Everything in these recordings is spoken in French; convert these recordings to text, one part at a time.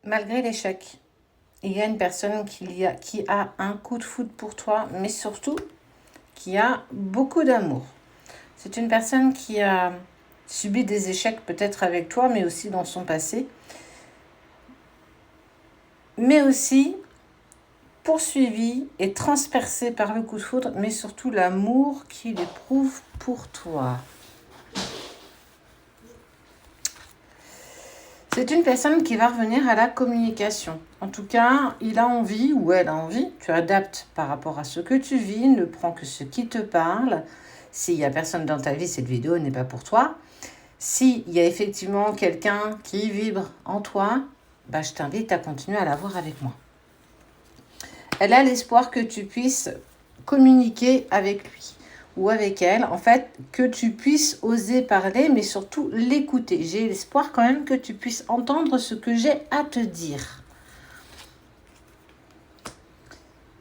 Malgré l'échec, il y a une personne qui a un coup de foudre pour toi, mais surtout qui a beaucoup d'amour. C'est une personne qui a subi des échecs peut-être avec toi, mais aussi dans son passé, mais aussi poursuivi et transpercé par le coup de foudre, mais surtout l'amour qu'il éprouve pour toi. C'est une personne qui va revenir à la communication. En tout cas, il a envie ou elle a envie. Tu adaptes par rapport à ce que tu vis, ne prends que ce qui te parle. S'il n'y a personne dans ta vie, cette vidéo n'est pas pour toi. S'il y a effectivement quelqu'un qui vibre en toi, je t'invite à continuer à la voir avec moi. Elle a l'espoir que tu puisses communiquer avec lui ou avec elle, en fait, que tu puisses oser parler, mais surtout l'écouter. J'ai l'espoir quand même que tu puisses entendre ce que j'ai à te dire.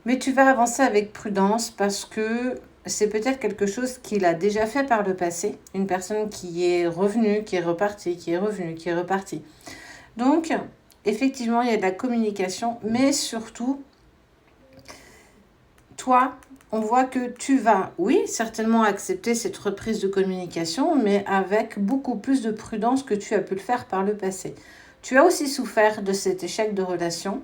Mais tu vas avancer avec prudence parce que c'est peut-être quelque chose qu'il a déjà fait par le passé. Une personne qui est revenue, qui est repartie, qui est revenue, qui est repartie. Donc, effectivement, il y a de la communication, mais surtout, toi, on voit que tu vas, oui, certainement accepter cette reprise de communication, mais avec beaucoup plus de prudence que tu as pu le faire par le passé. Tu as aussi souffert de cet échec de relation,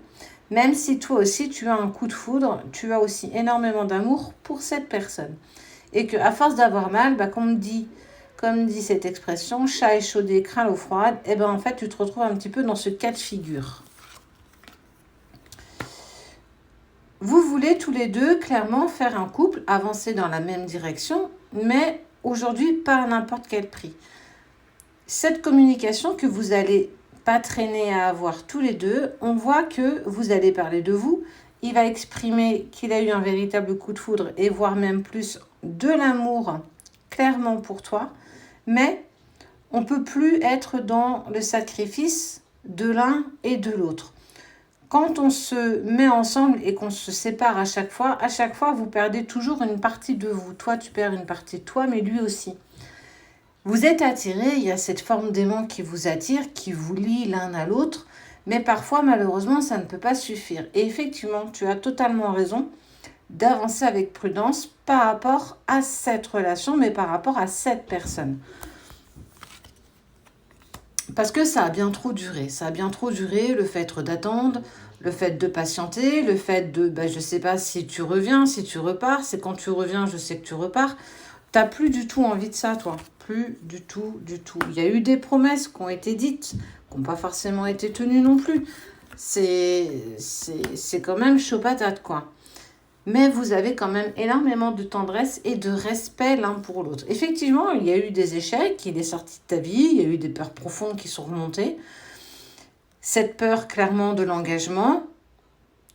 même si toi aussi tu as un coup de foudre, tu as aussi énormément d'amour pour cette personne. Et que à force d'avoir mal, comme dit cette expression, chat échaudé, craint l'eau froide, en fait tu te retrouves un petit peu dans ce cas de figure. Vous voulez tous les deux clairement faire un couple, avancer dans la même direction, mais aujourd'hui pas à n'importe quel prix. Cette communication que vous allez pas traîner à avoir tous les deux, on voit que vous allez parler de vous. Il va exprimer qu'il a eu un véritable coup de foudre et voire même plus de l'amour clairement pour toi, mais on ne peut plus être dans le sacrifice de l'un et de l'autre. Quand on se met ensemble et qu'on se sépare à chaque fois, vous perdez toujours une partie de vous. Toi, tu perds une partie de toi, mais lui aussi. Vous êtes attirés, il y a cette forme d'aimant qui vous attire, qui vous lie l'un à l'autre, mais parfois, malheureusement, ça ne peut pas suffire. Et effectivement, tu as totalement raison d'avancer avec prudence par rapport à cette relation, mais par rapport à cette personne. Parce que ça a bien trop duré. Ça a bien trop duré, le fait d'attendre, le fait de patienter, le fait de, je sais pas si tu reviens, si tu repars. C'est quand tu reviens, je sais que tu repars. T'as plus du tout envie de ça, toi. Plus du tout, du tout. Il y a eu des promesses qui ont été dites, qui n'ont pas forcément été tenues non plus. C'est quand même chaud patate, quoi. Mais vous avez quand même énormément de tendresse et de respect l'un pour l'autre. Effectivement, il y a eu des échecs, il est sorti de ta vie, il y a eu des peurs profondes qui sont remontées. Cette peur clairement de l'engagement,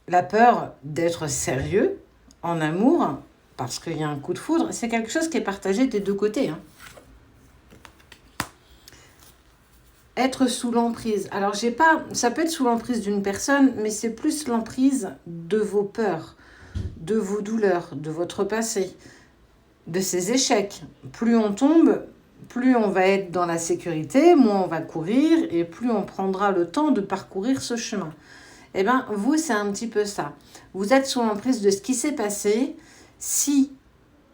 la peur d'être sérieux en amour, parce qu'il y a un coup de foudre, c'est quelque chose qui est partagé des deux côtés. Être sous l'emprise. Alors, ça peut être sous l'emprise d'une personne, mais c'est plus l'emprise de vos peurs, de vos douleurs, de votre passé, de ces échecs. Plus on tombe, plus on va être dans la sécurité, moins on va courir et plus on prendra le temps de parcourir ce chemin. Vous, c'est un petit peu ça. Vous êtes sous l'emprise de ce qui s'est passé. Si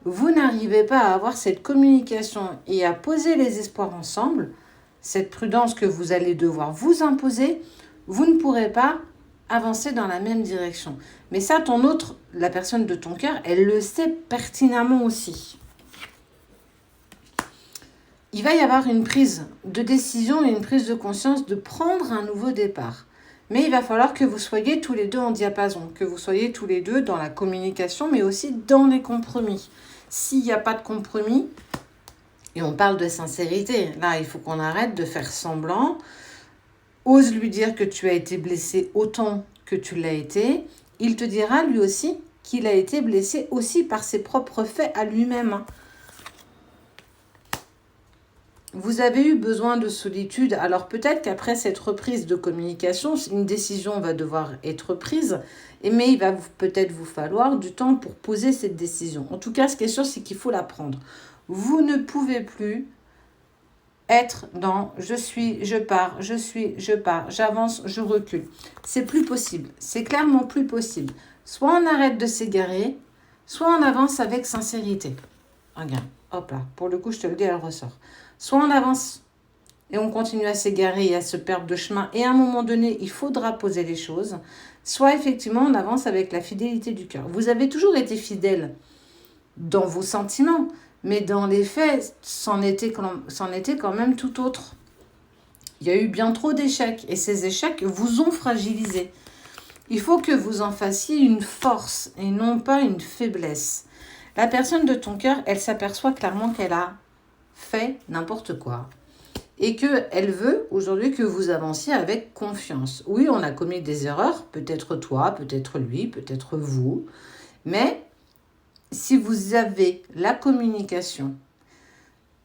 vous n'arrivez pas à avoir cette communication et à poser les espoirs ensemble, cette prudence que vous allez devoir vous imposer, vous ne pourrez pas avancer dans la même direction. Mais ça, la personne de ton cœur, elle le sait pertinemment aussi. Il va y avoir une prise de décision et une prise de conscience de prendre un nouveau départ. Mais il va falloir que vous soyez tous les deux en diapason, que vous soyez tous les deux dans la communication, mais aussi dans les compromis. S'il n'y a pas de compromis, et on parle de sincérité, là, il faut qu'on arrête de faire semblant. Ose lui dire que tu as été blessé autant que tu l'as été. Il te dira lui aussi qu'il a été blessé aussi par ses propres faits à lui-même. Vous avez eu besoin de solitude. Alors peut-être qu'après cette reprise de communication, une décision va devoir être prise, mais il va peut-être vous falloir du temps pour poser cette décision. En tout cas, ce qui est sûr, c'est qu'il faut la prendre. Vous ne pouvez plus être dans je suis, je pars, je suis, je pars, j'avance, je recule. C'est plus possible. C'est clairement plus possible. Soit on arrête de s'égarer, soit on avance avec sincérité. Regarde, hop là, pour le coup, je te le dis, elle ressort. Soit on avance et on continue à s'égarer et à se perdre de chemin, et à un moment donné, il faudra poser les choses. Soit effectivement, on avance avec la fidélité du cœur. Vous avez toujours été fidèle dans vos sentiments, mais dans les faits, c'en était quand même tout autre. Il y a eu bien trop d'échecs, et ces échecs vous ont fragilisé. Il faut que vous en fassiez une force et non pas une faiblesse. La personne de ton cœur, elle s'aperçoit clairement qu'elle a fait n'importe quoi et qu'elle veut aujourd'hui que vous avanciez avec confiance. Oui, on a commis des erreurs, peut-être toi, peut-être lui, peut-être vous, mais si vous avez la communication,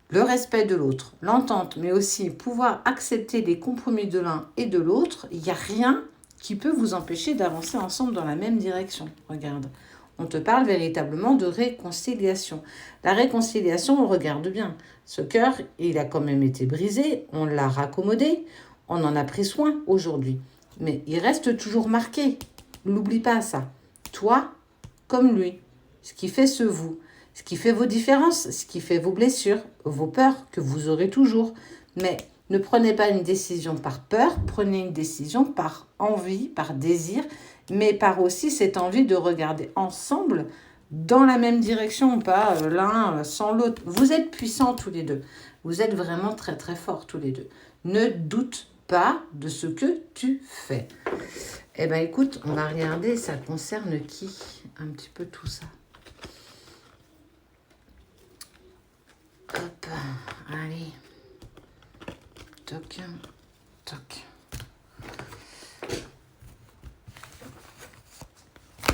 le respect de l'autre, l'entente, mais aussi pouvoir accepter les compromis de l'un et de l'autre, il n'y a rien qui peut vous empêcher d'avancer ensemble dans la même direction. Regarde, on te parle véritablement de réconciliation. La réconciliation, on regarde bien. Ce cœur, il a quand même été brisé, on l'a raccommodé, on en a pris soin aujourd'hui. Mais il reste toujours marqué. N'oublie pas ça. Toi, comme lui. Ce qui fait ce vous. Ce qui fait vos différences, ce qui fait vos blessures, vos peurs que vous aurez toujours. Mais ne prenez pas une décision par peur, prenez une décision par envie, par désir, mais par aussi cette envie de regarder ensemble dans la même direction, pas l'un sans l'autre. Vous êtes puissants tous les deux. Vous êtes vraiment très très forts tous les deux. Ne doute pas de ce que tu fais. Eh bien écoute, on va regarder, ça concerne qui? Un petit peu tout ça. Hop, allez. Toc, toc.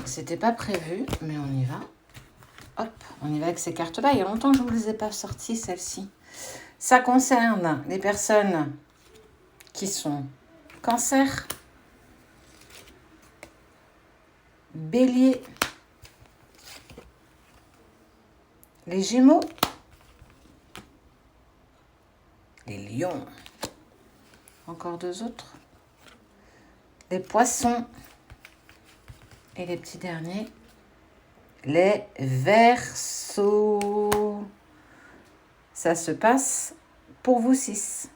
C'était pas prévu, mais on y va. Hop, on y va avec ces cartes-là. Il y a longtemps que je ne vous les ai pas sorties, celles-ci. Ça concerne les personnes qui sont Cancer, Bélier, les Gémeaux, les Lions, encore deux autres, les Poissons et les petits derniers, les Verseaux. Ça se passe pour vous 6.